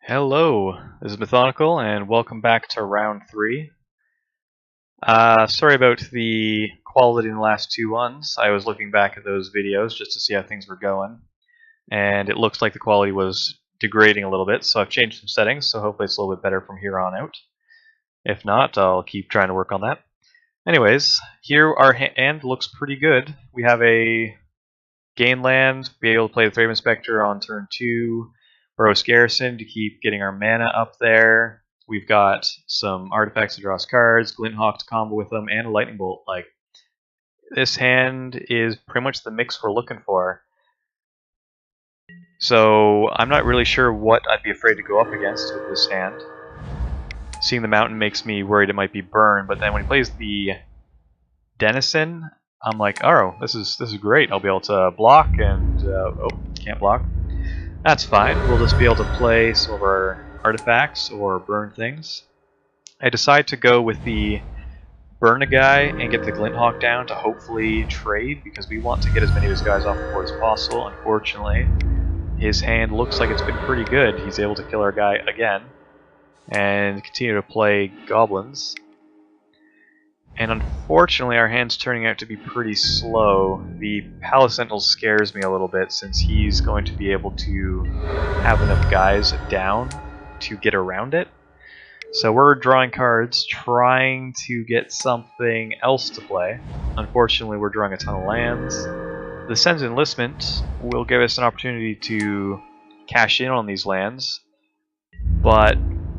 Hello, this is Methodical, and welcome back to round 3. Sorry about the quality in the last two ones. I was looking back at those videos just to see how things were going, and it looks like the quality was degrading a little bit, so I've changed some settings, so hopefully it's a little bit better from here on out. If not, I'll keep trying to work on that. Anyways, here our hand looks pretty good. We have a gain land, be able to play the Frame Inspector on turn 2, Boros Garrison to keep getting our mana up there. We've got some artifacts to draw us cards, Glinthawk to combo with them, and a Lightning Bolt. Like, this hand is pretty much the mix we're looking for. So I'm not really sure what I'd be afraid to go up against with this hand. Seeing the mountain makes me worried it might be burn, but then when he plays the Denizen, I'm like, oh, this is great. I'll be able to block and oh, can't block. That's fine. We'll just be able to play some of our artifacts or burn things. I decide to go with the burn a guy and get the Glinthawk down to hopefully trade because we want to get as many of his guys off the board as possible. Unfortunately, his hand looks like it's been pretty good. He's able to kill our guy again and continue to play Goblins. And unfortunately, our hand's turning out to be pretty slow. The Palace Sentinel scares me a little bit since he's going to be able to have enough guys down to get around it. So we're drawing cards, trying to get something else to play. Unfortunately, we're drawing a ton of lands. The Sen's Enlistment will give us an opportunity to cash in on these lands, but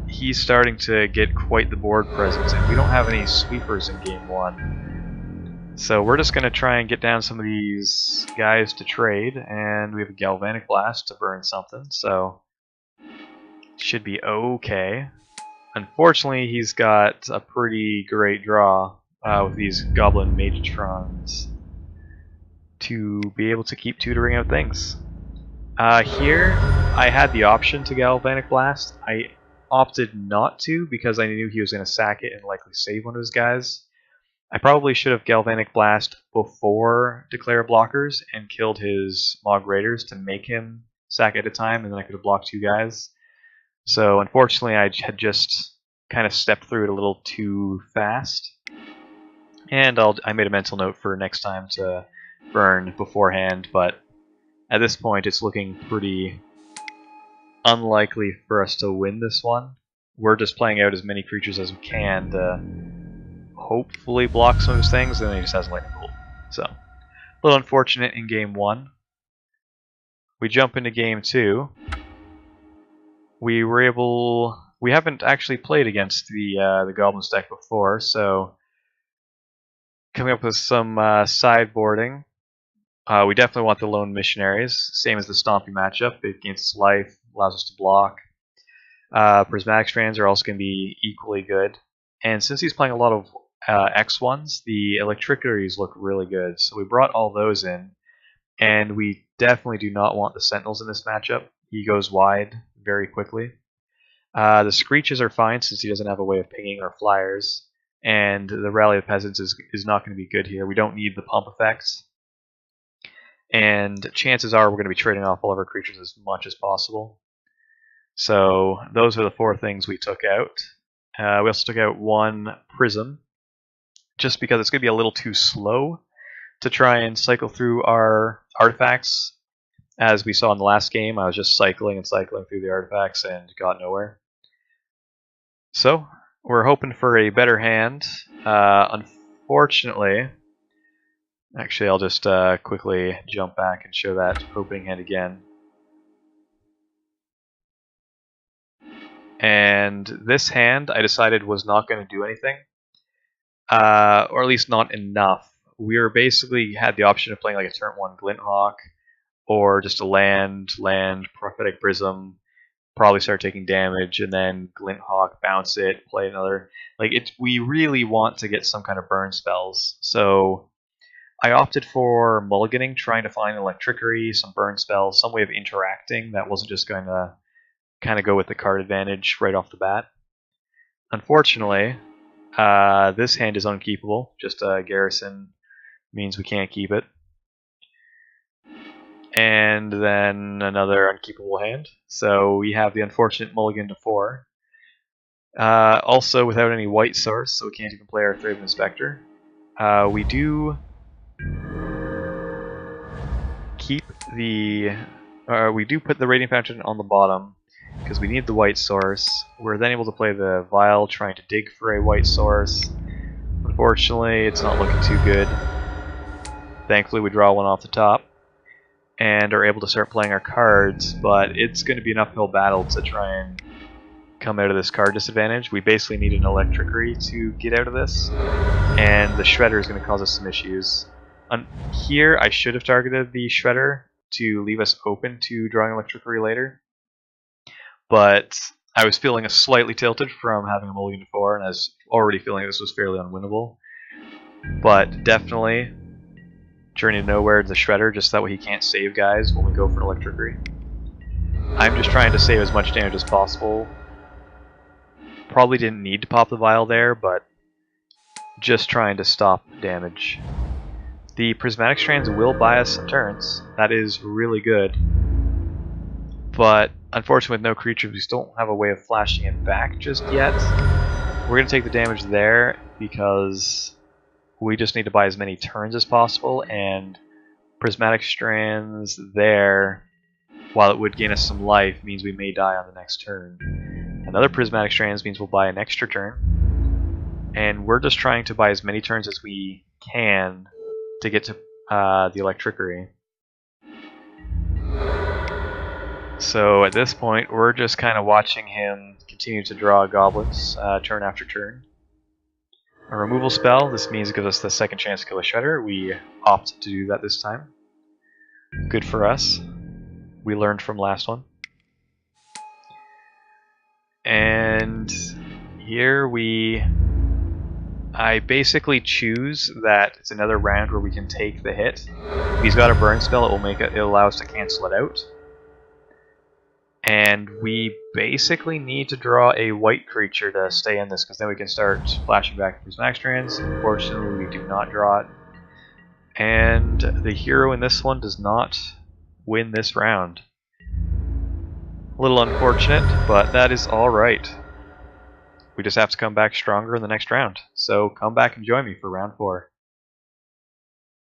he's starting to get quite the board presence, and we don't have any sweepers in game 1. So we're just going to try and get down some of these guys to trade, and we have a Galvanic Blast to burn something, so should be okay. Unfortunately, he's got a pretty great draw with these Goblin Magetrons to be able to keep tutoring out things. Here, I had the option to Galvanic Blast. I opted not to because I knew he was going to sack it and likely save one of his guys. I probably should have Galvanic Blast before Declare Blockers and killed his Mog Raiders to make him sack at a time, and then I could have blocked 2 guys. So unfortunately I had just kind of stepped through it a little too fast. And I made a mental note for next time to burn beforehand, but at this point it's looking pretty unlikely for us to win this one. We're just playing out as many creatures as we can to hopefully block some of his things, and then he just has a Lightning Bolt. So, a little unfortunate in game 1. We jump into game 2. We haven't actually played against the Goblins deck before, so coming up with some sideboarding. We definitely want the Lone Missionaries, same as the Stompy matchup. It gains life, allows us to block. Prismatic Strands are also going to be equally good. And since he's playing a lot of X1s, the Electricities look really good. So we brought all those in, and we definitely do not want the Sentinels in this matchup. He goes wide very quickly. The Screeches are fine since he doesn't have a way of pinging our flyers, and the Rally of Peasants is not going to be good here. We don't need the pump effects. And chances are we're going to be trading off all of our creatures as much as possible. So those are the 4 things we took out. We also took out 1 Prism, just because it's going to be a little too slow to try and cycle through our artifacts. As we saw in the last game, I was just cycling and cycling through the artifacts and got nowhere. So we're hoping for a better hand. Unfortunately, actually, I'll just quickly jump back and show that opening hand again. And this hand, I decided was not going to do anything, or at least not enough. We were basically had the option of playing like a turn 1 Glinthawk, or just a land, Prophetic Prism, probably start taking damage, and then Glinthawk, bounce it, play another. Like we really want to get some kind of burn spells, so I opted for mulliganing, trying to find Electricity, some burn spells, some way of interacting that wasn't just going to kind of go with the card advantage right off the bat. Unfortunately, this hand is unkeepable. Just a Garrison means we can't keep it. And then another unkeepable hand. So we have the unfortunate mulligan to 4. Also without any white source, so we can't even play our Thraben Inspector. We do keep the... we do put the Radiant Fountain on the bottom, because we need the white source. We're then able to play the Vial, trying to dig for a white source. Unfortunately, it's not looking too good. Thankfully, we draw one off the top, and are able to start playing our cards, but it's going to be an uphill battle to try and come out of this card disadvantage. We basically need an Electricity to get out of this, and the Shredder is going to cause us some issues. Here, I should have targeted the Shredder to leave us open to drawing Electricity later, but I was feeling slightly tilted from having a mulligan to 4, and I was already feeling this was fairly unwinnable. But definitely, Journey to Nowhere to the Shredder, just that way he can't save guys when we go for Electricity. I'm just trying to save as much damage as possible. Probably didn't need to pop the Vial there, but just trying to stop damage. The Prismatic Strands will buy us some turns. That is really good. But unfortunately with no creatures, we still don't have a way of flashing it back just yet. We're going to take the damage there because we just need to buy as many turns as possible, and Prismatic Strands there, while it would gain us some life, means we may die on the next turn. Another Prismatic Strands means we'll buy an extra turn, and we're just trying to buy as many turns as we can to get to the Electricity. So at this point, we're just kind of watching him continue to draw goblins turn after turn. A removal spell, this means it gives us the second chance to kill a Shredder. We opt to do that this time. Good for us. We learned from last one. And here I basically choose that it's another round where we can take the hit. If he's got a burn spell, it'll allow us to cancel it out. And we basically need to draw a white creature to stay in this, because then we can start flashing back Prismatic Strands. Unfortunately, we do not draw it. And the hero in this one does not win this round. A little unfortunate, but that is alright. We just have to come back stronger in the next round. So come back and join me for round 4.